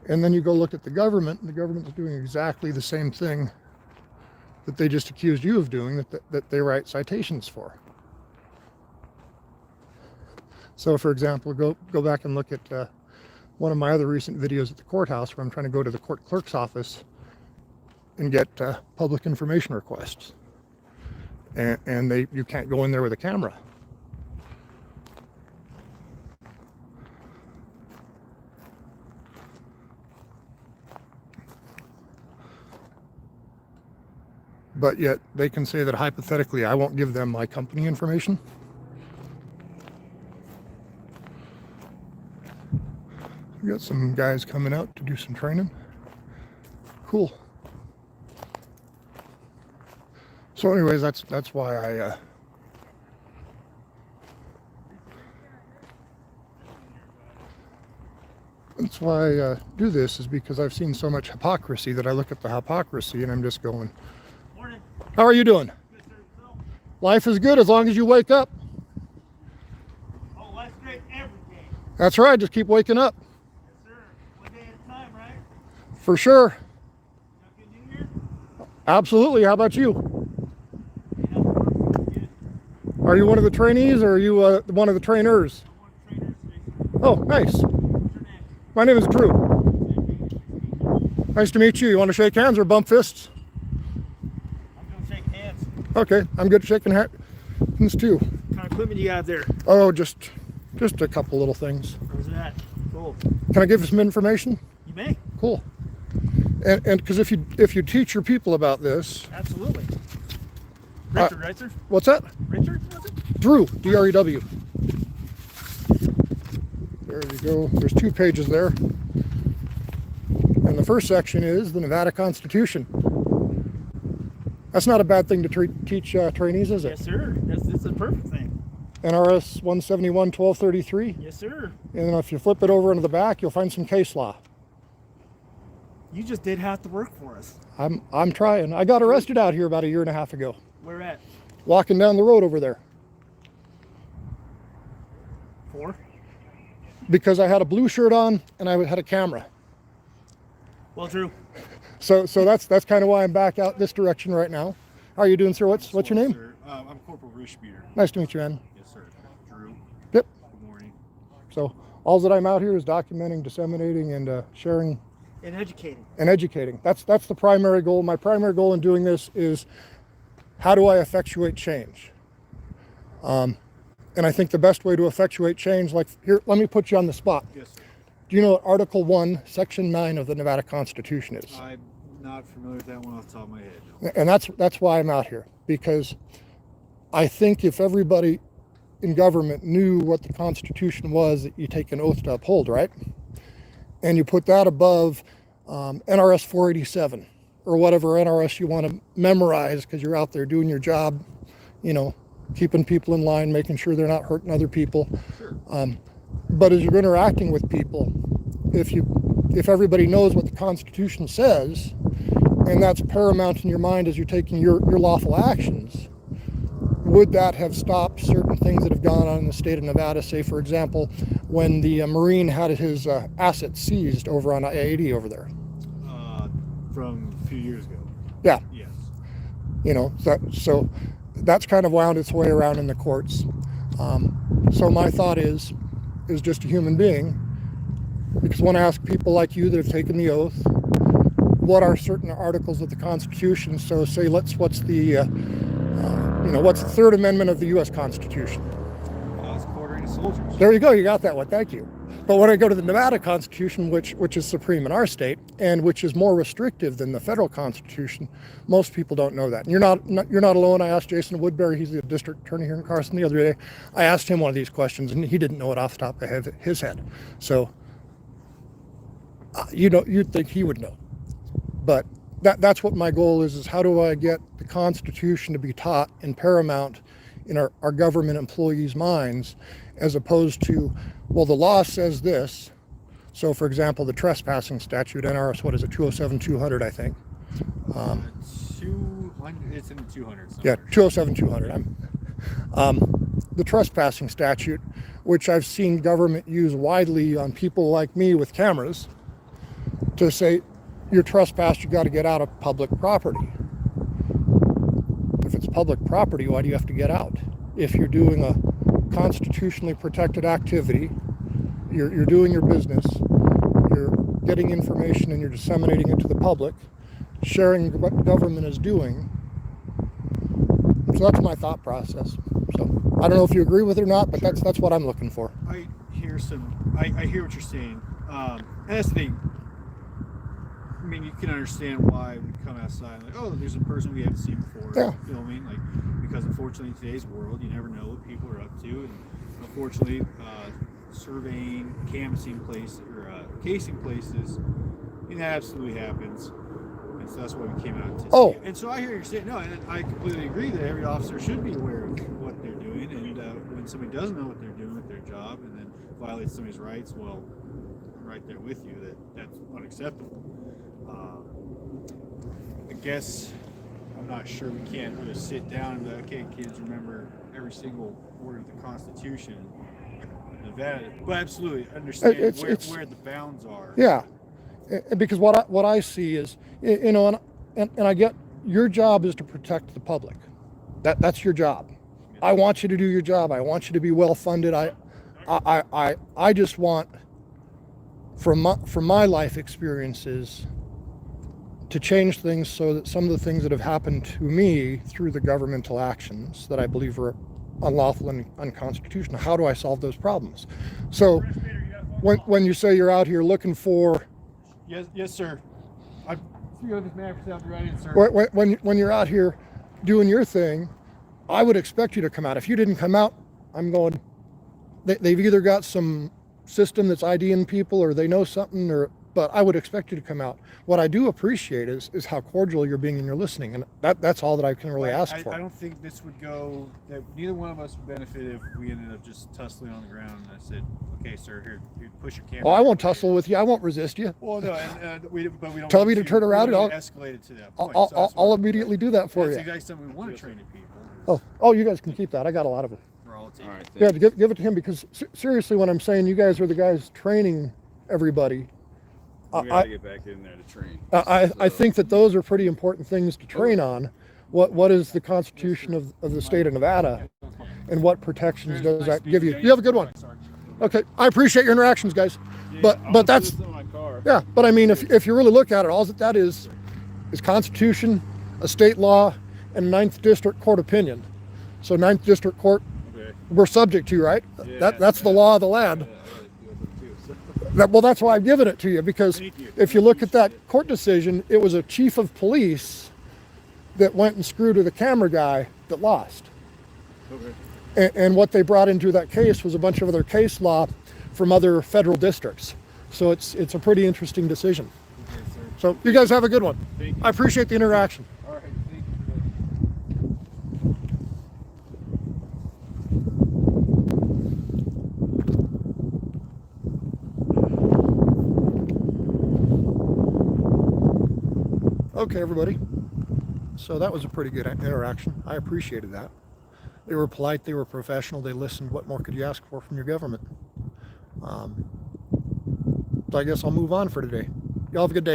And then you go look at the government, and the government is doing exactly the same thing that they just accused you of doing, that they write citations for. So, for example, go back and look at one of my other recent videos at the courthouse, where I'm trying to go to the court clerk's office and get public information requests. And you can't go in there with a camera. But yet they can say that hypothetically I won't give them my company information. We got some guys coming out to do some training. Cool. So anyways, that's why I do this, is because I've seen so much hypocrisy that I look at the hypocrisy and I'm just going, Morning. How are you doing? Good, sir. Yourself? Life is good as long as you wake up. Oh, life's great every day. That's right, just keep waking up. Yes, sir. One day at a time, right? For sure. Have a good New Year? Absolutely. How about you? Yeah, good. Are you one of the trainees, or are you one of the trainers? I'm one of the trainers, Jason. Oh, nice. What's your name? My name is Drew. Nice to meet you. You want to shake hands or bump fists? I'm going to shake hands. Okay, I'm good at shaking hands too. What kind of equipment you got there? Oh, just a couple little things. Where's that? Cool. Can I give you some information? You may. Cool. And because if you teach your people about this, Absolutely. Richard, right, sir? what's that? Richard, was it? Drew, D-R-E-W. There you go. There's 2 pages there. And the first section is the Nevada Constitution. That's not a bad thing to teach trainees, is it? Yes, sir. That's a perfect thing. NRS 171-1233. Yes, sir. And then if you flip it over into the back, you'll find some case law. You just did half the work for us. I'm trying. I got arrested out here about 1.5 years ago. Where at? Walking down the road over there. For? Because I had a blue shirt on and I had a camera. Well, Drew. So that's kind of why I'm back out this direction right now. How are you doing, sir? What's your name? Sir. I'm Corporal Rishbeater. Nice to meet you, man. Yes, sir. Drew. Yep. Good morning. So all that I'm out here is documenting, disseminating, and sharing And educating. and educating. That's the primary goal. My primary goal in doing this is, how do I effectuate change? And I think the best way to effectuate change, like here, let me put you on the spot. Yes, sir. Do you know what Article 1, Section 9 of the Nevada Constitution is? I'm not familiar with that one off the top of my head. No. And that's why I'm out here, because I think if everybody in government knew what the Constitution was, that you take an oath to uphold, right? And you put that above NRS 487 or whatever NRS you want to memorize, because you're out there doing your job, keeping people in line, making sure they're not hurting other people. Sure. But as you're interacting with people, if everybody knows what the Constitution says, and that's paramount in your mind as you're taking your lawful actions, would that have stopped certain things that have gone on in the state of Nevada? Say, for example, when the Marine had his assets seized over on I-80 over there. From a few years ago. Yeah. Yes. So that's kind of wound its way around in the courts. So my thought is just a human being, because when I ask people like you that have taken the oath, what are certain articles of the Constitution? So say, what's the Third Amendment of the U.S. Constitution? It's quartering the soldiers. There you go. You got that one. Thank you. But when I go to the Nevada Constitution, which is supreme in our state and which is more restrictive than the federal Constitution, most people don't know that. And you're not alone. I asked Jason Woodbury, he's the district attorney here in Carson, the other day. I asked him one of these questions, and he didn't know it off the top of his head. So you'd think he would know. But that's what my goal is how do I get the Constitution to be taught and paramount in our government employees' minds, as opposed to, well, the law says this. So, for example, the trespassing statute, NRS, 207-200, I think. It's in the 200. Yeah, 207-200. The trespassing statute, which I've seen government use widely on people like me with cameras. to say you're trespassed, you got to get out of public property. If it's public property, why do you have to get out? If you're doing a constitutionally protected activity, you're doing your business, you're getting information and you're disseminating it to the public, sharing what government is doing. So that's my thought process. So I don't know if you agree with it or not, but that's what I'm looking for. I hear what you're saying. And that's the thing. I mean, you can understand why we come outside like, oh, there's a person we haven't seen before filming, like, because unfortunately in today's world, you never know what people are up to, and unfortunately, surveying, canvassing places, or casing places, that absolutely happens. And so that's why we came out to see it. And so I hear you saying, no, and I completely agree that every officer should be aware of what they're doing, and when somebody doesn't know what they're doing with their job and then violates somebody's rights, well, I'm right there with you that's unacceptable. I guess I'm not sure we can't really sit down and be like, okay, kids, remember every single word of the Constitution. Nevada, but absolutely understand where the bounds are. Yeah, because what I see is, and I get your job is to protect the public. That's your job. I want you to do your job. I want you to be well funded. I just want, from my life experiences, to change things so that some of the things that have happened to me through the governmental actions that I believe are unlawful and unconstitutional, how do I solve those problems? So when you say you're out here looking for... Yes, sir. I feel this man for right in, sir. When you're out here doing your thing, I would expect you to come out. If you didn't come out, I'm going, they've either got some system that's IDing people or they know something, but I would expect you to come out. What I do appreciate is how cordial you're being and you're listening, and that's all that I can really ask for. I don't think this would go, that neither one of us would benefit if we ended up just tussling on the ground and I said, okay, sir, here push your camera. Oh, I won't tussle with you. I won't resist you. Well, no, but we don't tell me to turn around and I'll escalate it to that point. I'll immediately do that for you. That's exactly something we want to train the people. Oh, you guys can keep that. I got a lot of it. We're all team. Right, Yeah, give it to him, because seriously, when I'm saying you guys are the guys training everybody, we got to get back in there to train. I think that those are pretty important things to train on. What is the Constitution of the state of Nevada, and what protections does that give you? You have a good one. Okay, I appreciate your interactions, guys. But that's, yeah. But I mean, if you really look at it, all that is Constitution, a state law, and 9th District Court opinion. So 9th District Court, we're subject to, right? That's the law of the land. Well, that's why I've given it to you, because if you look at that court decision, it was a chief of police that went and screwed with a camera guy that lost. Okay. And what they brought into that case was a bunch of other case law from other federal districts. So it's a pretty interesting decision. Okay, sir. So you guys have a good one. Thank you. I appreciate the interaction. All right, thank you. Okay, everybody. So that was a pretty good interaction. I appreciated that. They were polite, they were professional, they listened. What more could you ask for from your government? So I guess I'll move on for today. Y'all have a good day.